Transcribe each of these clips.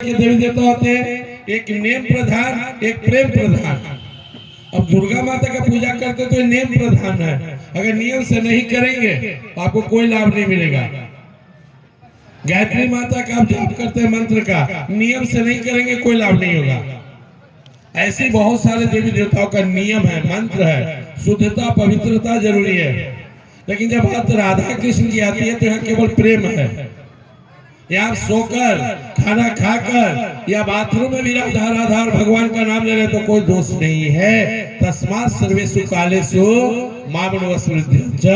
के देवी देवता होते हैं, एक नेम प्रधान, एक प्रेम प्रधान। अब दुर्गा माता का पूजा करते तो नेम प्रधान है, अगर नियम से नहीं करेंगे तो आपको कोई लाभ नहीं मिलेगा। गायत्री माता का आप जाप करते हैं मंत्र का, नियम से नहीं करेंगे कोई लाभ नहीं होगा। ऐसे बहुत सारे देवी देवताओं का नियम है, मंत्र है, शुद्धता पवित्रता जरूरी है। लेकिन जब बात राधा कृष्ण की आती है तो यहाँ केवल प्रेम है। या सोकर खाना खाकर या बाथरूम में भी राधा राधा और भगवान का नाम ले रहे तो कोई दोष नहीं है। तस्मात् सर्वेषु कालेषु मामनवस्मृत्य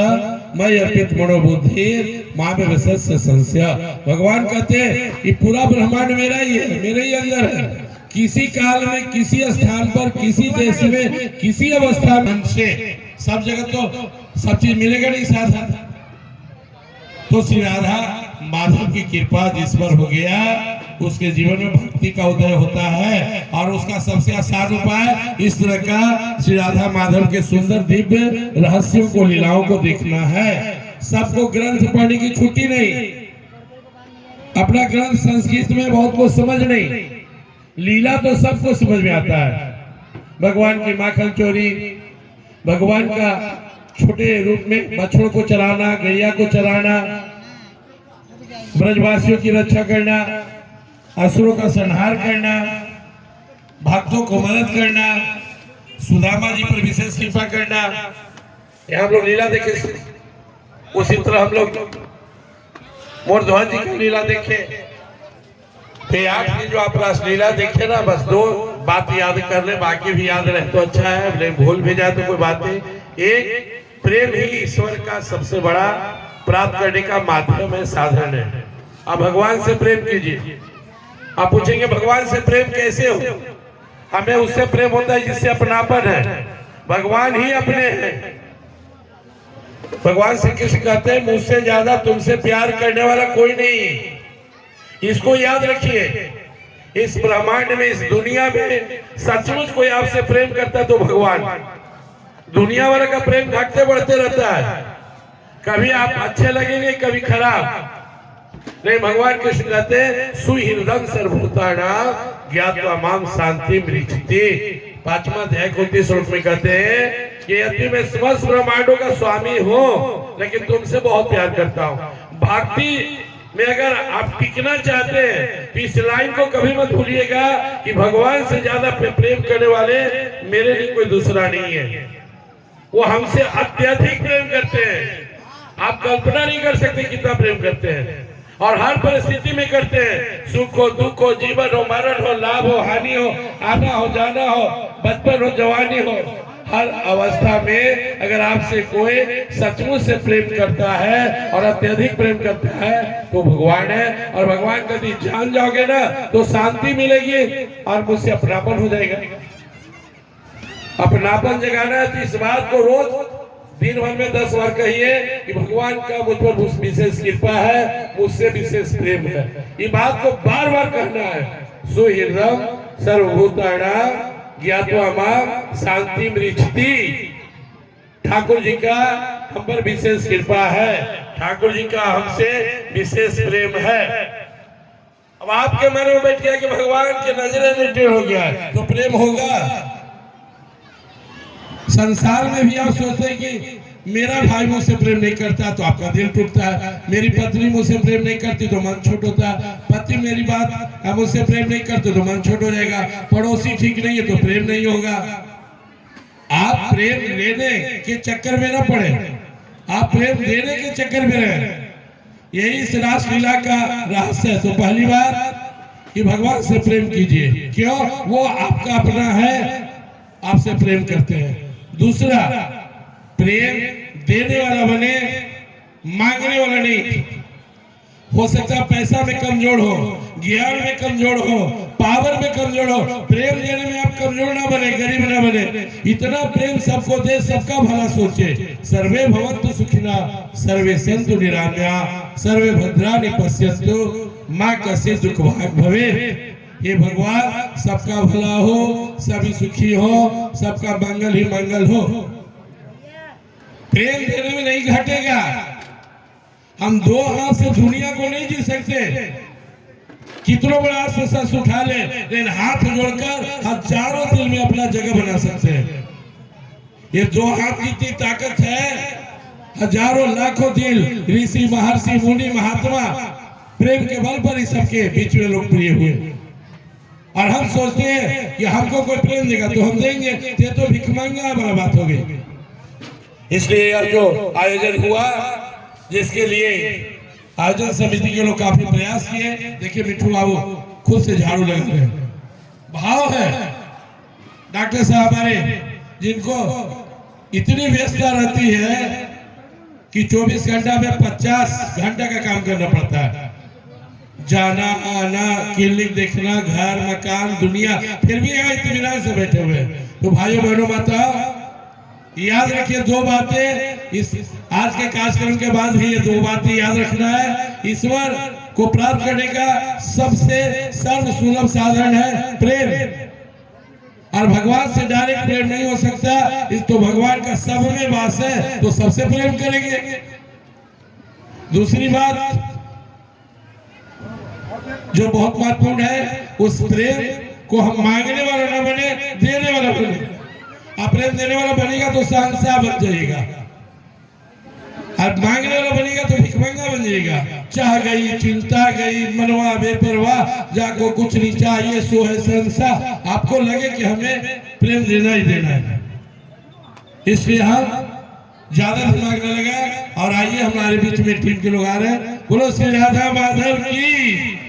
मयि अर्पित मनोबुद्धि मामे वशस्य संशय। भगवान कहते हैं ये पूरा ब्रह्मांड मेरा ही है, मेरे ही अंदर है। किसी काल में, किसी स्थान पर, किसी देश में, किसी अवस्था में से सब जगह तो सब चीज मिलेगा नहीं साथ। तो श्री राधा माधव की कृपा जिस पर हो गया उसके जीवन में भक्ति का उदय होता है। और उसका सबसे आसान उपाय इस तरह का श्री राधा माधव के सुंदर दिव्य रहस्यों को, लीलाओं को देखना है। सबको ग्रंथ पढ़ने की छुट्टी नहीं, अपना ग्रंथ संस्कृत में बहुत कुछ समझ नहीं, लीला तो सबको समझ में आता है। भगवान की माखन चोरी, भगवान का छोटे रूप में बछड़ों को चराना, गैया को चराना, ब्रजवासियों की रक्षा करना, असुरों का संहार करना, भक्तों को मदद करना, सुदामा जी पर विशेष कृपा करना। हम लोग लीला देखे, उसी तरह हम लोग मोरध्वज जी की लीला देखे। तो आज की जो आप रासलीला देखे ना, बस दो बात याद कर ले, बाकी भी याद रहे तो अच्छा है, नहीं भूल भी जाए तो कोई बात नहीं। एक, प्रेम ही ईश्वर का सबसे बड़ा प्राप्त करने का माध्यम है, साधन है। आप भगवान से प्रेम कीजिए। आप पूछेंगे भगवान से प्रेम कैसे हो? हमें उससे प्रेम होता है जिससे अपनापन है। भगवान ही अपने हैं। भगवान श्री कृष्ण कहते हैं मुझसे ज्यादा तुमसे प्यार करने वाला कोई नहीं। इसको याद रखिए। इस ब्रह्मांड में, इस दुनिया में सचमुच कोई आपसे प्रेम करता है तो भगवान। दुनिया वाले का प्रेम घटते बढ़ते रहता है, कभी आप अच्छे लगेंगे कभी खराब। नहीं, भगवान कृष्ण कहते हैं सुहृदं सर्वभूतानां ज्ञात्वा मां शांतिं मृच्छति। 5वां अध्याय 29 श्लोक में कहते हैं कि यदि मैं समस्त ब्रह्मांडों का स्वामी हूँ लेकिन तुमसे बहुत प्यार करता हूँ। भक्ति में अगर आप टिकना चाहते हैं तो इस लाइन को कभी मत भूलिएगा कि भगवान से ज्यादा प्रेम करने वाले मेरे लिए कोई दूसरा नहीं है। वो हमसे अत्यधिक प्रेम करते हैं, आप कल्पना नहीं कर सकते कितना प्रेम करते हैं। और हर परिस्थिति में करते हैं, सुख हो दुख हो, जीवन हो मरण हो, लाभ हो हानि हो, आना हो जाना हो, बचपन हो जवानी हो, हर अवस्था में अगर आपसे कोई सचमुच से प्रेम करता है और अत्यधिक प्रेम करता है तो भगवान है। और भगवान कभी जान जाओगे ना तो शांति मिलेगी और मुझसे अपनापन हो जाएगा। अपनापन जगाना है तो इस बात को रोज दिन भर में 10 बार कहिए कि भगवान का मुझ पर विशेष कृपा है, मुझसे विशेष प्रेम है। ये बात को बार बार कहना है। सुहृदं सर्वभूतानां ज्ञात्वा मां शांतिं मृच्छति। ठाकुर जी का हम पर विशेष कृपा है, ठाकुर जी का हमसे विशेष प्रेम है। अब आपके मन में बैठ गया कि भगवान के नजरे में टेढ़ हो गया है तो प्रेम होगा। संसार में भी आप सोचते हैं कि मेरा भाई मुझसे प्रेम नहीं करता तो आपका दिल टूटता है, मेरी पत्नी मुझसे प्रेम नहीं करती तो मन छोट होता है, पति मेरी बात मुझसे प्रेम नहीं करते तो मन छोट हो जाएगा, पड़ोसी ठीक नहीं है तो प्रेम नहीं होगा। आप प्रेम लेने के चक्कर में ना पड़े, आप प्रेम देने के चक्कर में रहे। यही इस रासलीला का रहस्य है। तो पहली बात कि भगवान से प्रेम कीजिए, क्यों? वो आपका अपना है, आपसे प्रेम करते हैं। दूसरा, प्रेम देने वाला बने, मांगने वाला नहीं। हो सकता है पैसा में कमजोर हो, ज्ञान में कमजोर हो, पावर में कमजोर हो, प्रेम देने में आप कमजोर ना बने, गरीब ना बने। इतना प्रेम सबको दे, सबका भला सोचे। सर्वे भवन्तु सुखिनः, सर्वे सन्तु निरामयाः, सर्वे भद्राणि पश्यन्तु, मां कस्य दुख भाग् भवेत्। ये भगवान सबका भला हो, सभी सुखी हो, सबका मंगल ही मंगल हो। प्रेम देने में नहीं घटेगा। हम दो हाथ से दुनिया को नहीं जी सकते। कितनों बड़ा शस्त्र उठा ले, लेकिन हाथ जोड़कर हजारों दिल में अपना जगह बना सकते हैं। ये दो हाथ की इतनी ताकत है, हजारों लाखों दिल, ऋषि महर्षि मुनि महात्मा प्रेम के बल पर ही सबके बीच में लोकप्रिय हुए। और हम सोचते हैं कि हमको कोई प्रेम देगा तो हम देंगे, ये तो भिखमंगा वाला बात हो गई। इसलिए यह जो आयोजन हुआ, जिसके लिए आयोजन समिति के लोग काफी प्रयास किए। देखिए मिठू बाबू खुद से झाड़ू लगा रहे हैं, भाव है। डॉक्टर साहब हमारे, जिनको इतनी व्यस्तता रहती है कि 24 घंटा में 50 घंटा का काम करना पड़ता है, जाना आना, क्लिनिक देखना, घर मकान दुनिया, फिर भी यहाँ इत्मीनान से बैठे हुए हैं। तो भाइयों बहनों माता, याद रखिए दो बातें, इस आज के कार्यक्रम के बाद भी ये दो बातें याद रखना है। ईश्वर को प्राप्त करने का सबसे सर्व सुलभ साधन है प्रेम, और भगवान से डायरेक्ट प्रेम नहीं हो सकता। इस तो भगवान का सब में वास है, तो सबसे प्रेम करेंगे। दूसरी बात जो बहुत महत्वपूर्ण है, उस प्रेम को हम मांगने वाला ना बने, देने वाला बने। आप प्रेम देने वाला बनेगा तो शहंशाह बन जाएगा, और मांगने वाला बनेगा तो भिखमंगा बन जाएगा। चाह गई चिंता गई, मनवा बेपरवाह, जाको कुछ नहीं चाहिए सो है शहंशाह। आपको लगे कि हमें प्रेम देना ही देना है, इसलिए हम ज्यादा दिमाग न लगाए। और आइए हमारे बीच में टीम के लोग आ रहे हैं। बोलो श्री राधा माधव की।